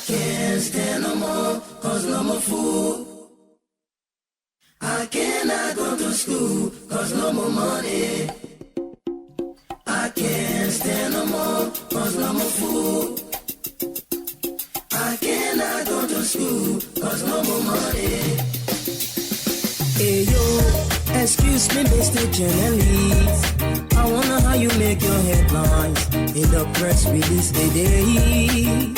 can't stand no more, cause no more food. I cannot go to school, cause no more money. I can't stand no more, cause no more food. I cannot go to school, cause no more money. Hey yo, excuse me Mr. Journalist, I wonder how you make your headlines in the press release today.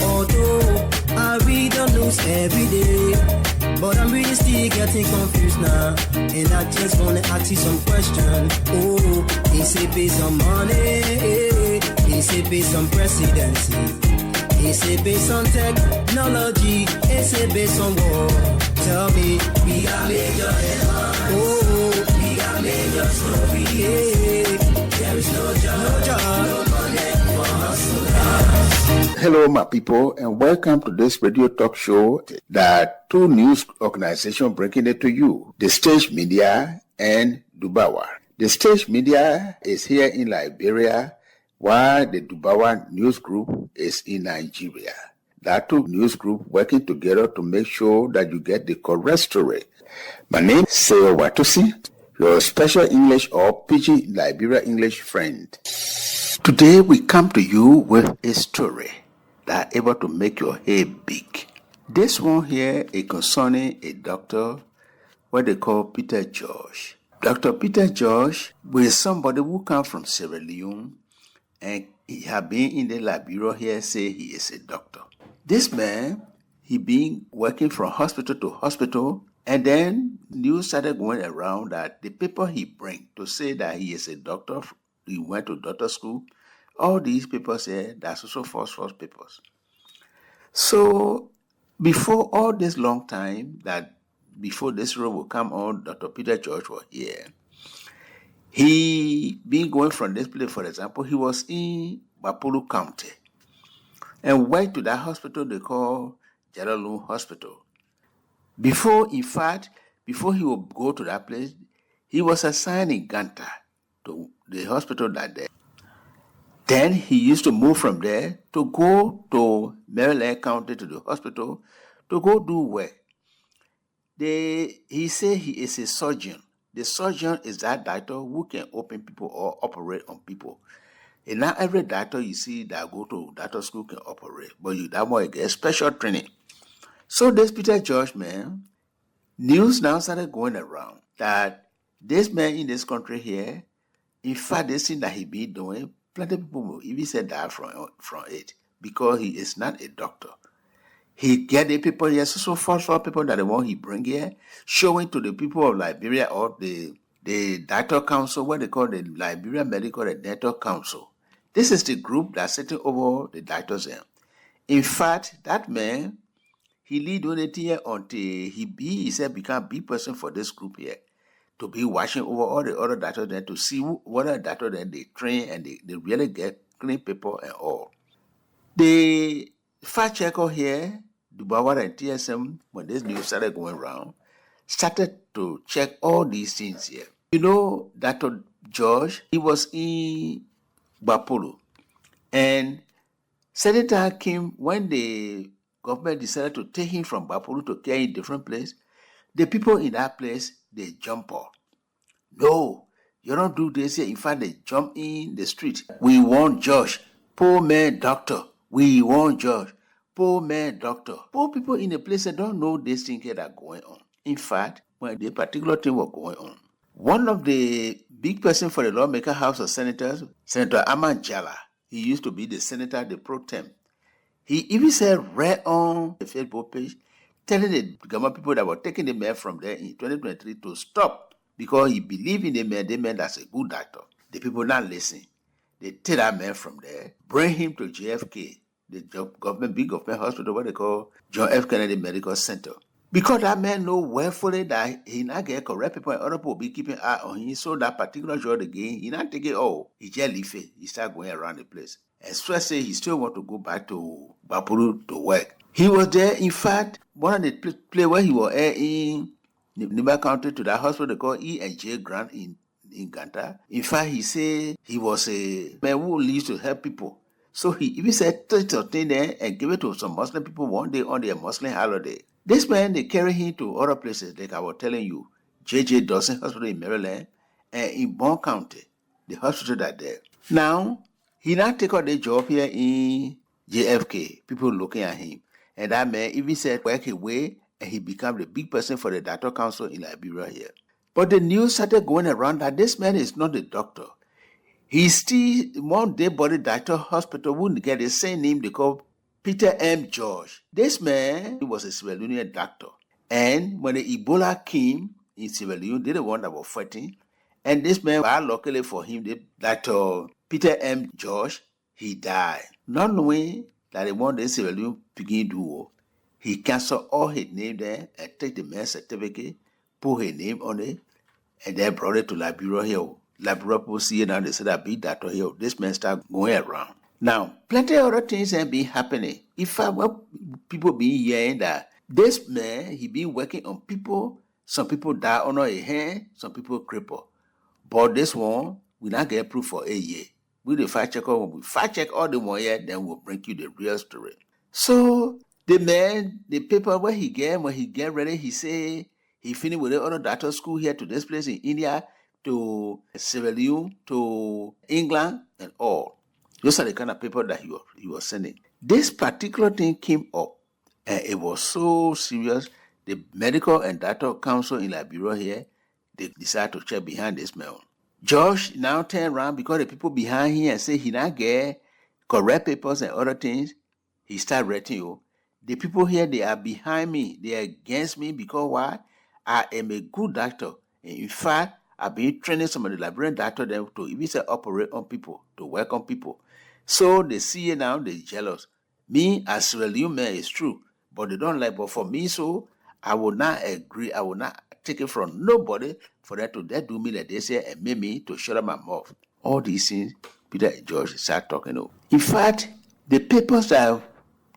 Although I read the news every day, but I'm really still getting confused now, and I just wanna ask you some questions. Oh, is it based on money? Is it based on presidency? Is it based on technology? Is it based on war? Tell me, we got major headlines. Oh, we got major story. There is no job, no money for hustlers. Hello, my people, and welcome to this radio talk show that two news organizations bringing it to you, the Stage Media and Dubawa. The Stage Media is here in Liberia, while the Dubawa News Group is in Nigeria. There are two news groups working together to make sure that you get the correct story. My name is Seyo Watusi, your special English or Pidgin Liberia English friend. Today we come to you with a story that are able to make your head big. This one here is concerning a doctor, what they call Peter George. Dr. Peter George was somebody who come from Sierra Leone, and he have been in the Liberia here, say he is a doctor. This man, he been working from hospital to hospital, and then news started going around that the people he bring to say that he is a doctor, he went to doctor school, all these people say that's also false papers. So before all this long time, that before this road will come on, Dr. Peter George was here. He been going from this place, for example, he was in Bapulu County and went to that hospital they call Jalalu Hospital. Before he would go to that place, he was assigned in Ganta to the hospital that day. Then he used to move from there to go to Maryland County to the hospital to go do work. He said he is a surgeon. The surgeon is that doctor who can open people or operate on people. And not every doctor you see that go to doctor school can operate, but that might get special training. So this Peter George man, news now started going around that this man in this country here, in fact, this thing that he be doing, plenty of people will even say that from it because he is not a doctor. He get the people here, so false people that the one he bring here, showing to the people of Liberia or the Doctor Council, what they call the Liberia Medical and Dental Council. This is the group that's sitting over the doctors here. In fact, that man, he lead on it here until he said become a big person for this group here, to be watching over all the other doctors there to see what other doctors then they train and they really get clean people and all. The fact checker here, Dubawa and TSM, when this news started going around, started to check all these things here. You know, Dr. George, he was in Bapulu. And certain time came when the government decided to take him from Bapulu to care in a different place. The people in that place, they jump off. No, you don't do this here. In fact, they jump in the street. We want George, poor man doctor. We want George, poor man doctor. Poor people in the place that don't know this thing here that going on. In fact, when the particular thing was going on, one of the big person for the lawmaker house of senators, Senator Aman Jala, he used to be the senator, the pro tem. He even said right on the Facebook page, telling the government people that were taking the man from there in 2023 to stop because he believed in the man that's a good doctor. The people not listen. They take that man from there, bring him to JFK, the big government hospital, what they call John F. Kennedy Medical Center. Because that man know willfully that he not get correct people and other people be keeping eye on him, so that particular job again, he not take it all. He just leave it. He start going around the place. Especially he still want to go back to Bapuru to work. He was there, in fact, one of the place where he was in Liberian County to that hospital they call E&J Grant in Ganta. In fact, he said he was a man who used to help people. So he even said, take something there and give it to some Muslim people one day on their Muslim holiday. This man, they carry him to other places, like I was telling you, J.J. Dawson Hospital in Maryland and in Bond County, the hospital that there. Now, he now take out the job here in JFK, people looking at him. And that man even said, work away, and he became the big person for the Doctor Council in Liberia here. But the news started going around that this man is not a doctor. He's still one day body doctor hospital wouldn't get the same name they call Peter M. George. This man, he was a Sierra Leonean doctor. And when the Ebola came in Sierra Leone, they the one that was fighting. And this man, luckily for him, Dr. Peter M. George, he died. Not knowing that the one day Sierra Leone began to do, he canceled all his name there and take the man's certificate, put his name on it, and then brought it to Liberia here. Liberia people see it now, they said that big doctor here, this man start going around. Now, plenty of other things have been happening. If people be hearing that this man, he been working on people, some people die under a hand, some people cripple. But this one, we not get proof for a year. We the fact checker, when we fact check all the one year, then we'll bring you the real story. So the man, the paper where he get, when he get ready, he say he finished with the other doctor school here to this place in India, to Sierra Leone, to England, and all. Those are the kind of paper that he was sending. This particular thing came up, and it was so serious. The Medical and Dental Council in Liberia here, they decided to check behind this man. Josh now turned around because the people behind him and say he not get correct papers and other things. He started writing you. The people here, they are behind me. They are against me because why? I am a good doctor. And in fact, I've been training some of the Liberian doctors to even say operate on people, to work on people. So they see it now, they're jealous. Me, as Sierra Leone man, is true, but they don't like. But for me, so I will not agree. I will not take it from nobody for that to do me like they say and make me to shut up my mouth. All these things, Peter and George start talking about. In fact, the papers that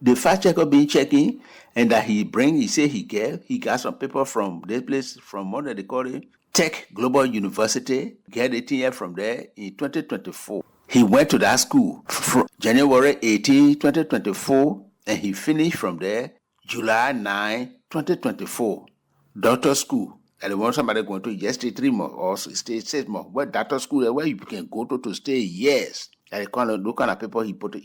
the fact checker been checking and that he say he got some paper from this place, from what they call it, Tech Global University, get it here from there in 2024. He went to that school from January 18, 2024, and he finished from there July 9, 2024. Doctor school. And the one somebody going to just stay 3 months or stay 6 months. What doctor school where you can go to stay years. And the kind of people he put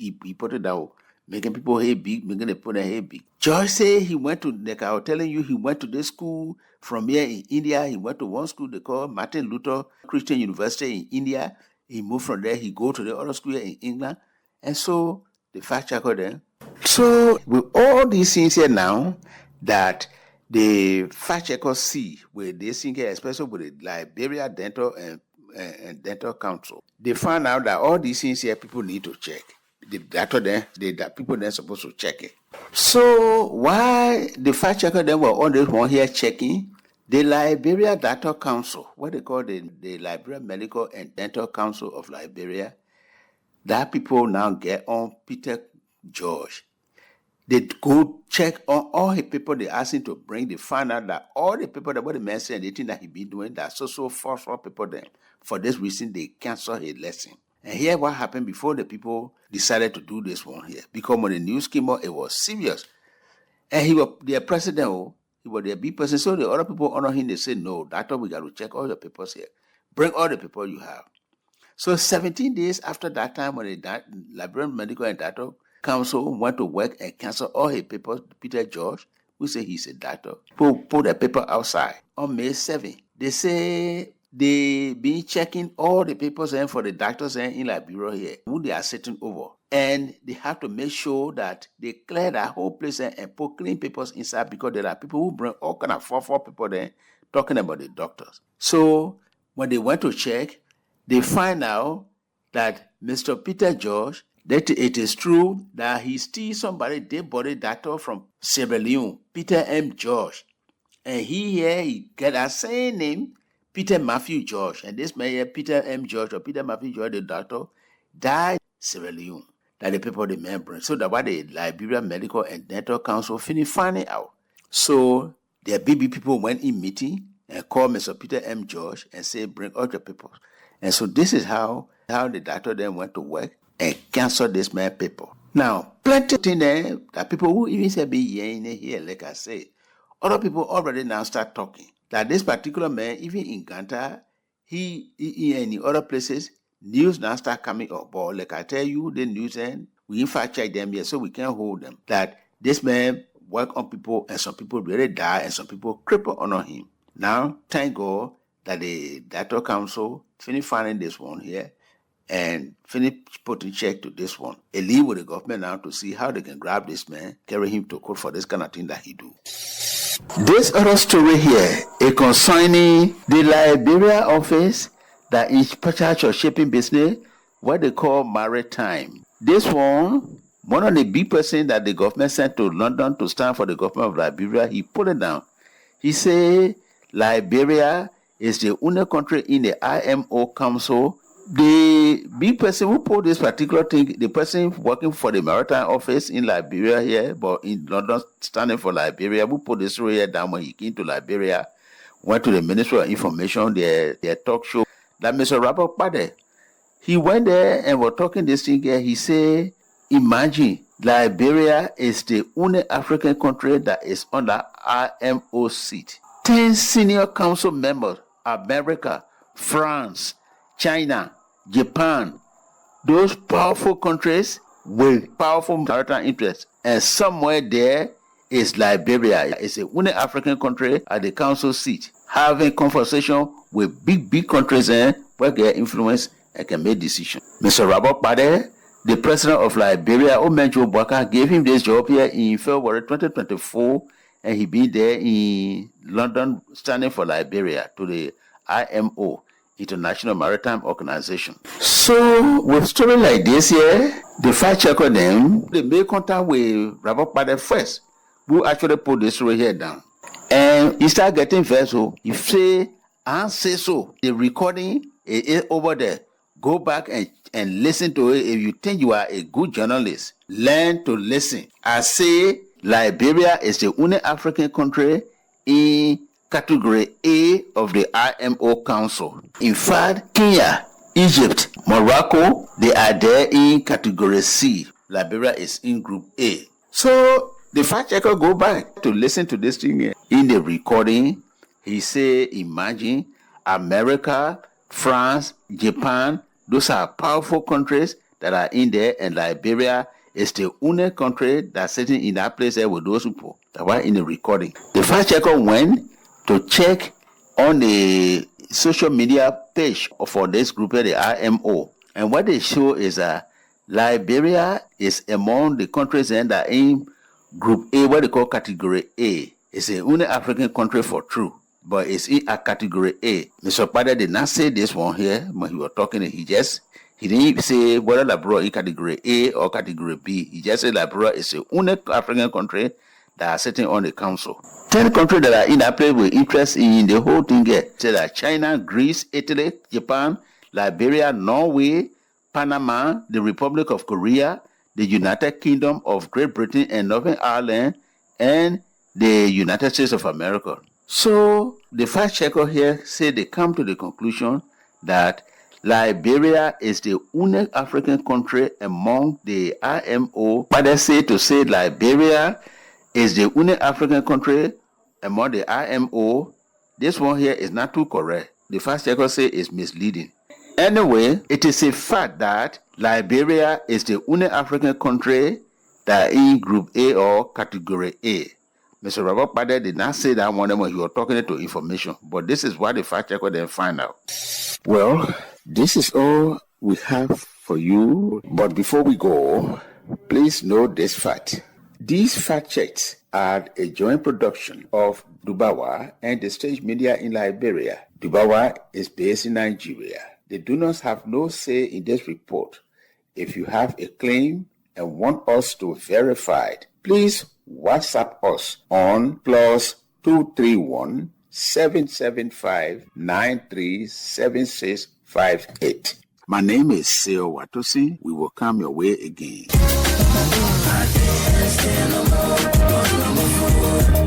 it down, making people head big, making them put their head big. George say he went to, like I was telling you, he went to this school from here in India. He went to one school they call Martin Luther Christian University in India. He moved from there. He go to the other school here in England. And so the fact checker there. So with all these things here now that the fact checkers see with this thing here, especially with the Liberia Dental and Dental Council, they found out that all these things here people need to check. The doctor there, the people then supposed to check it. So why the fact checker then were on this one here checking? The Liberia Dental Council, what they call the Liberian Medical and Dental Council of Liberia, that people now get on Peter George. They go check on all the people they ask him to bring. They find out that all the people that what the man said, they think that he been doing that so for people then. For this reason, they cancel his lesson. And here what happened before the people decided to do this one here. Because when the news came out, it was serious. And he was their president, he was their big person. So the other people honor him, they said, no, doctor, we got to check all your papers here. Bring all the people you have. So 17 days after that time, when the Liberian Medical and Dental Council went to work and cancel all his papers, Peter George, who say he's a doctor, put the paper outside on May 7. They say they been checking all the papers and for the doctors in Liberia here, who they are sitting over. And they have to make sure that they clear that whole place and put clean papers inside because there are people who bring all kind of four people there talking about the doctors. So when they went to check, they find out that Mr. Peter George, that it is true that he steal somebody dead body doctor from Sierra Leone, Peter M. George. And he get that same name, Peter Matthew George. And this man here, Peter M. George or Peter Matthew George, the doctor, died in Sierra Leone. That the people the man bring. So that why the Liberian Medical and Dental Council finished finding out. So their baby people went in meeting and called Mr. Peter M. George and said, bring all your papers. And so this is how the doctor then went to work. and cancel this man paper. Now, plenty of things there that people who even say be here, like I say, other people already now start talking that this particular man, even in Ganta, he and in other places, news now start coming up. But like I tell you, the news and we in fact check them here, so we can't hold them. That this man work on people, and some people really die, and some people cripple on him. Now, thank God that the Data Council finish finding this one here and finish putting check to this one. They leave with the government now to see how they can grab this man, carry him to court for this kind of thing that he do. This other story here is concerning the Liberian office that is in charge of shipping business, what they call maritime. This one of the big person that the government sent to London to stand for the government of Liberia, he put it down. He said Liberia is the only country in the IMO Council. The big person who put this particular thing, the person working for the maritime office in Liberia here, but in London standing for Liberia, who put this story here down when he came to Liberia, went to the Ministry of Information, their talk show, that Mr. Robert Pade. He went there and was talking this thing here. He said, imagine, Liberia is the only African country that is under IMO seat. 10 senior council members, America, France, China, Japan, those powerful countries with powerful maritime interests. And somewhere there is Liberia. It's the only African country at the council seat, having conversation with big countries where they influence and can make decisions. Mr. Robert Pade, the president of Liberia, Omenjo Bwaka, gave him this job here in February 2024, and he been there in London standing for Liberia to the IMO, International Maritime Organization. So, with story like this here, the fact checker them, they make contact with Robert Pade first, who actually put this story here down. And he start getting vexed. So, he say, and say so. The recording is over there. Go back and listen to it. If you think you are a good journalist, learn to listen. I say Liberia is the only African country in category A of the IMO Council. In fact, Kenya, Egypt, Morocco, they are there in category C. Liberia is in group A. So the fact checker go back to listen to this thing here. In the recording, he say, imagine America, France, Japan, those are powerful countries that are in there, and Liberia is the only country that's sitting in that place there with those people that were in the recording. The fact checker went to check on the social media page for this group, the IMO, and what they show is that Liberia is among the countries that are in group A, what they call category A. It's the only African country for true, but it's in a category A. Mr. Pade did not say this one here when he was talking. He didn't say whether Liberia is category A or category B. He just said Liberia is the only African country that are sitting on the council. 10 countries that are in that place with interest in the whole thing here. Say that China, Greece, Italy, Japan, Liberia, Norway, Panama, the Republic of Korea, the United Kingdom of Great Britain and Northern Ireland, and the United States of America. So the fact checker here say they come to the conclusion that Liberia is the only African country among the IMO. But they say to say Liberia is the only African country among the IMO. This one here is not too correct. The fact checker say is misleading. Anyway, it is a fact that Liberia is the only African country that in Group A or Category A. Mr. Robert Pade did not say that one when he was talking to information, but this is what the fact checker then find out. Well, this is all we have for you. But before we go, please note this fact. These fact checks are a joint production of Dubawa and the Stage Media in Liberia. Dubawa is based in Nigeria. The donors have no say in this report. If you have a claim and want us to verify it, please WhatsApp us on +231 775 937658. My name is Seo Watosi. We will come your way again. I can't stand no more,